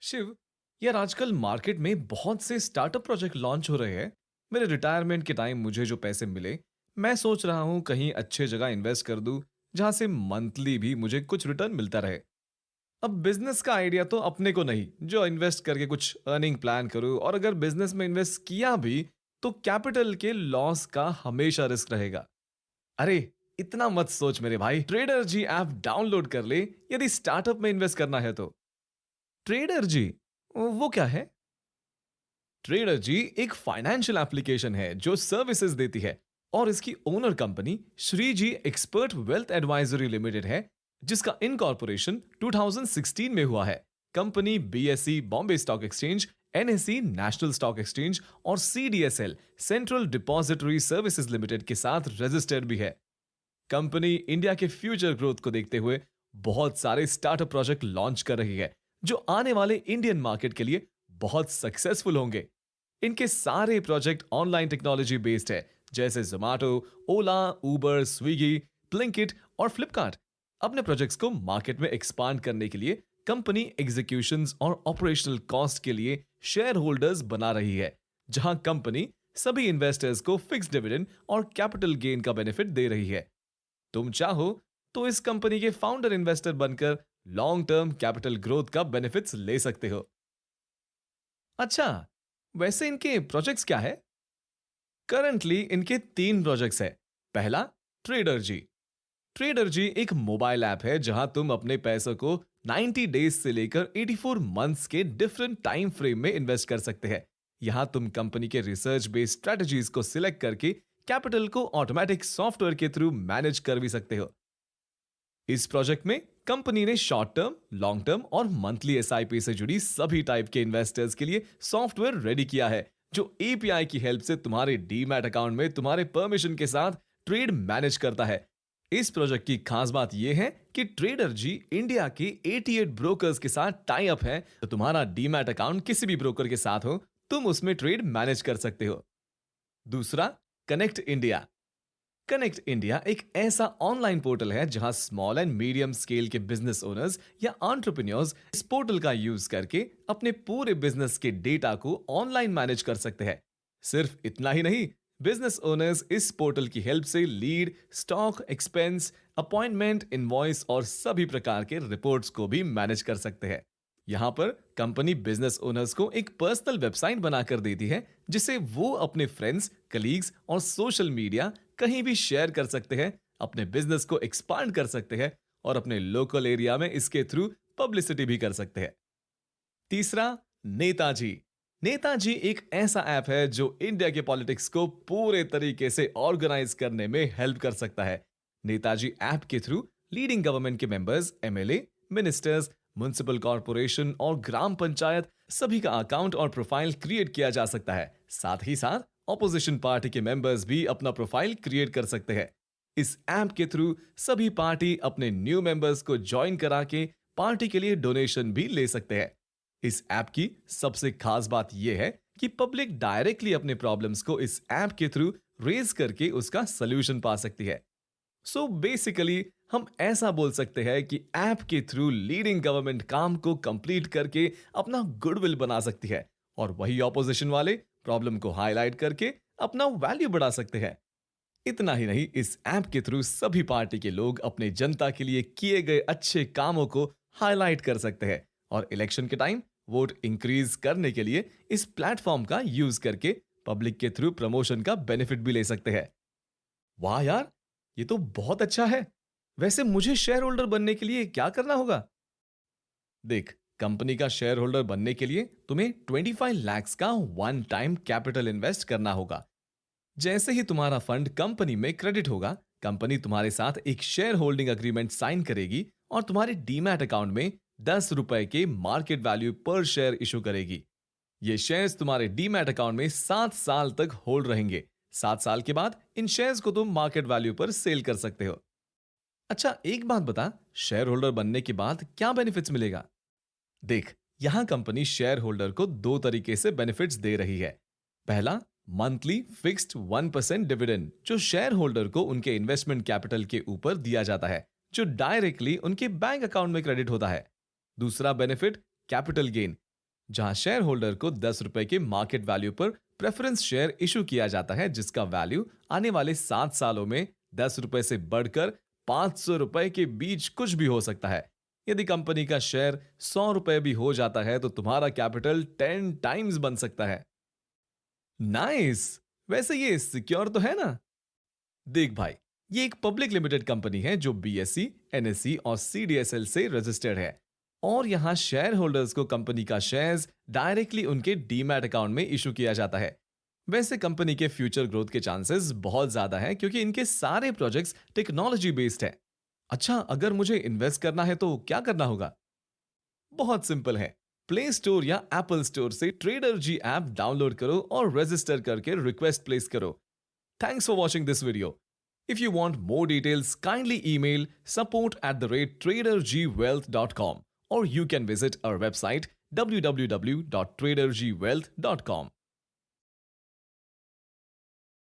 शिव, यार आजकल मार्केट में बहुत से स्टार्टअप प्रोजेक्ट लॉन्च हो रहे हैं। मेरे रिटायरमेंट के टाइम मुझे जो पैसे मिले, मैं सोच रहा हूँ कहीं अच्छे जगह इन्वेस्ट कर दूँ, जहाँ से मंथली भी मुझे कुछ रिटर्न मिलता रहे। अब बिजनेस का आइडिया तो अपने को नहीं, जो इन्वेस्ट करके कुछ अर्निंग प्लान करूँ, और अगर बिजनेस में इन्वेस्ट किया भी, तो कैपिटल के लॉस का हमेशा रिस्क रहेगा। अरे, इतना मत सोच मेरे भाई, ट्रेडर जी ऐप डाउनलोड कर ले, यदि स्टार्टअप में इन्वेस्ट करना है तो। ट्रेडर जी, वो क्या है? ट्रेडर जी एक फाइनेंशियल एप्लीकेशन है जो सर्विसेज देती है, और इसकी owner company Shri ji expert wealth advisory limited है, जिसका इनकॉर्पोरेशन 2016 में हुआ है। Company BSE Bombay stock exchange, NSE national stock exchange और CDSL central depository services limited के साथ रजिस्टर्ड भी है। कंपनी इंडिया के फ्यूचर ग्रोथ को देखते हुए बहुत सारे स्टार्टअप प्रोजेक्ट लॉन्च कर रही है, जो आने वाले इंडियन मार्केट के लिए बहुत सक्सेसफुल होंगे। इनके सारे प्रोजेक्ट ऑनलाइन टेक्नोलॉजी बेस्ड है, जैसे जोमैटो, ओला, उबर, स्विगी, ब्लिंकिट और फ्लिपकार्ट। अपने प्रोजेक्ट्स को मार्केट में एक्सपांड करने के लिए कंपनी एग्जीक्यूशंस और ऑपरेशनल कॉस्ट के लिए शेयर होल्डर्स बना रही है, जहां कंपनी सभी इन्वेस्टर्स को फिक्स डिविडेंड और कैपिटल गेन का बेनिफिट दे रही है। तुम चाहो तो इस कंपनी के फाउंडर इन्वेस्टर बनकर लॉन्ग टर्म कैपिटल ग्रोथ का बेनिफिट्स ले सकते हो। अच्छा, वैसे इनके प्रोजेक्ट्स क्या है? करंटली इनके तीन प्रोजेक्ट्स है। पहला, ट्रेडर जी। ट्रेडर जी एक मोबाइल ऐप है, जहां तुम अपने पैसों को 90 डेज से लेकर 84 मंथ्स के डिफरेंट टाइम फ्रेम में इन्वेस्ट कर सकते हैं। यहां तुम कंपनी के रिसर्च बेस्ड स्ट्रेटजीज को सिलेक्ट करके कैपिटल को ऑटोमेटिक सॉफ्टवेयर के थ्रू मैनेज कर भी सकते हो। इस प्रोजेक्ट में कंपनी ने शॉर्ट टर्म, लॉन्ग टर्म और मंथली एसआईपी से जुड़ी सभी टाइप के इन्वेस्टर्स के लिए सॉफ्टवेयर रेडी किया है, जो एपीआई की हेल्प से तुम्हारे डीमैट अकाउंट में तुम्हारे परमिशन के साथ ट्रेड मैनेज करता है। इस प्रोजेक्ट की खास बात यह है कि ट्रेडर जी इंडिया के 88 ब्रोकर्स के साथ टाई अप है, तो तुम्हारा डीमैट अकाउंट किसी भी ब्रोकर के साथ हो, तुम उसमें ट्रेड मैनेज कर सकते हो। दूसरा, कनेक्ट इंडिया। कनेक्ट इंडिया एक ऐसा ऑनलाइन पोर्टल है, जहां स्मॉल एंड मीडियम स्केल के बिजनेस ओनर्स या एंटरप्रेन्योर्स इस पोर्टल का यूज करके अपने पूरे बिजनेस के डेटा को ऑनलाइन मैनेज कर सकते हैं। सिर्फ इतना ही नहीं, बिजनेस ओनर्स इस पोर्टल की हेल्प से lead, stock, expense, appointment, invoice और सभी प्रकार के रिपोर्ट्स को भी मैनेज कर सकते हैं। यहाँ पर कंपनी बिजनेस ओनर्स को एक पर्सनल वेबसाइट बनाकर देती है, जिसे वो अपने फ्रेंड्स, कलीग्स और सोशल मीडिया कहीं भी शेयर कर सकते हैं, अपने बिजनेस को एक्सपांड कर सकते हैं और अपने लोकल एरिया में इसके थ्रू पब्लिसिटी भी कर सकते हैं। तीसरा, नेताजी। नेताजी एक ऐसा ऐप है जो इंडिया के पॉलिटिक्स को पूरे तरीके से ऑर्गेनाइज करने में हेल्प कर सकता है। नेताजी ऐप के थ्रू लीडिंग गवर्नमेंट के members, MLA, ministers, municipal corporation और ग्राम पंचायत सभी का अकाउंट और प्रोफाइल क्रिएट किया जा सकता है। साथ ही साथ ऑपोजिशन पार्टी के मेंबर्स भी अपना प्रोफाइल क्रिएट कर सकते हैं। इस ऐप के थ्रू सभी पार्टी अपने न्यू मेंबर्स को ज्वाइन करा के पार्टी के लिए डोनेशन भी ले सकते हैं। इस ऐप की सबसे खास बात यह है कि पब्लिक डायरेक्टली अपने प्रॉब्लम्स को इस ऐप के थ्रू रेज करके उसका सलूशन पा सकती है। सो बेसिकली हम ऐसा बोल सकते हैं कि ऐप के थ्रू लीडिंग गवर्नमेंट काम को कंप्लीट करके अपना गुडविल बना सकती है, और वही ऑपोजिशन वाले प्रॉब्लम को हाईलाइट करके अपना वैल्यू बढ़ा सकते हैं। इतना ही नहीं, इस ऐप के थ्रू सभी पार्टी के लोग अपने जनता के लिए किए गए अच्छे कामों को हाईलाइट कर सकते हैं, और इलेक्शन के टाइम वोट इंक्रीज करने के लिए इस प्लेटफॉर्म का यूज करके पब्लिक के थ्रू प्रमोशन का बेनिफिट भी ले सकते हैं। वाह यार, ये तो बहुत अच्छा है। वैसे मुझे शेयर होल्डर बनने के लिए क्या करना होगा? देख, कंपनी का शेयर होल्डर बनने के लिए तुम्हें 25 लाख का वन टाइम कैपिटल इन्वेस्ट करना होगा। जैसे ही तुम्हारा फंड कंपनी में क्रेडिट होगा, कंपनी तुम्हारे साथ एक शेयर होल्डिंग अग्रीमेंट साइन करेगी और तुम्हारे डीमैट अकाउंट में ₹10 के मार्केट वैल्यू पर शेयर इशू करेगी। ये शेयर्स तुम्हारे डीमैट अकाउंट में 7 साल तक होल्ड रहेंगे। 7 साल के बाद इन शेयर्स को तुम मार्केट वैल्यू पर सेल कर सकते हो। अच्छा, एक बात बता, शेयर होल्डर बनने के बाद क्या बेनिफिट्स मिलेगा? देख, यहां कंपनी शेयर होल्डर को दो तरीके से बेनिफिट्स दे रही है। पहला, मंथली फिक्स्ड 1% डिविडेंड, जो शेयर होल्डर को उनके इन्वेस्टमेंट कैपिटल के ऊपर दिया जाता है, जो डायरेक्टली उनके बैंक अकाउंट में क्रेडिट होता है। दूसरा बेनिफिट, कैपिटल गेन। जहां शेयर होल्डर को 10 रुपए के मार्केट वैल्यू पर प्रेफरेंस शेयर इशू किया जाता है, जिसका वैल्यू आने वाले 7 सालों में 10 रुपए से बढ़कर 500 रुपए के बीच कुछ भी हो सकता है। यदि कंपनी का शेयर 100 रुपए भी हो जाता है तो तुम्हारा कैपिटल 10 टाइम्स बन सकता है। नाइस। वैसे ये सिक्योर तो है ना? देख भाई, ये एक पब्लिक लिमिटेड कंपनी है जो बीएसई, एनएसई और सीडीएसएल से रजिस्टर्ड है। और यहां शेयर होल्डर्स को कंपनी का शेयर्स डायरेक्टली उनके डीमैट अकाउंट में इशू किया जाता है। वैसे कंपनी के फ्यूचर ग्रोथ के चांसेस बहुत ज्यादा है क्योंकि इनके सारे प्रोजेक्ट्स टेक्नोलॉजी बेस्ड है। अच्छा, अगर मुझे इन्वेस्ट करना है तो क्या करना होगा? बहुत सिंपल है। प्ले स्टोर या एप्पल स्टोर से ट्रेडर जी ऐप डाउनलोड करो और रजिस्टर करके रिक्वेस्ट प्लेस करो। Thanks for watching this video. If you want more details, kindly email support@tradergwealth.com or you can visit our website www.tradergwealth.com.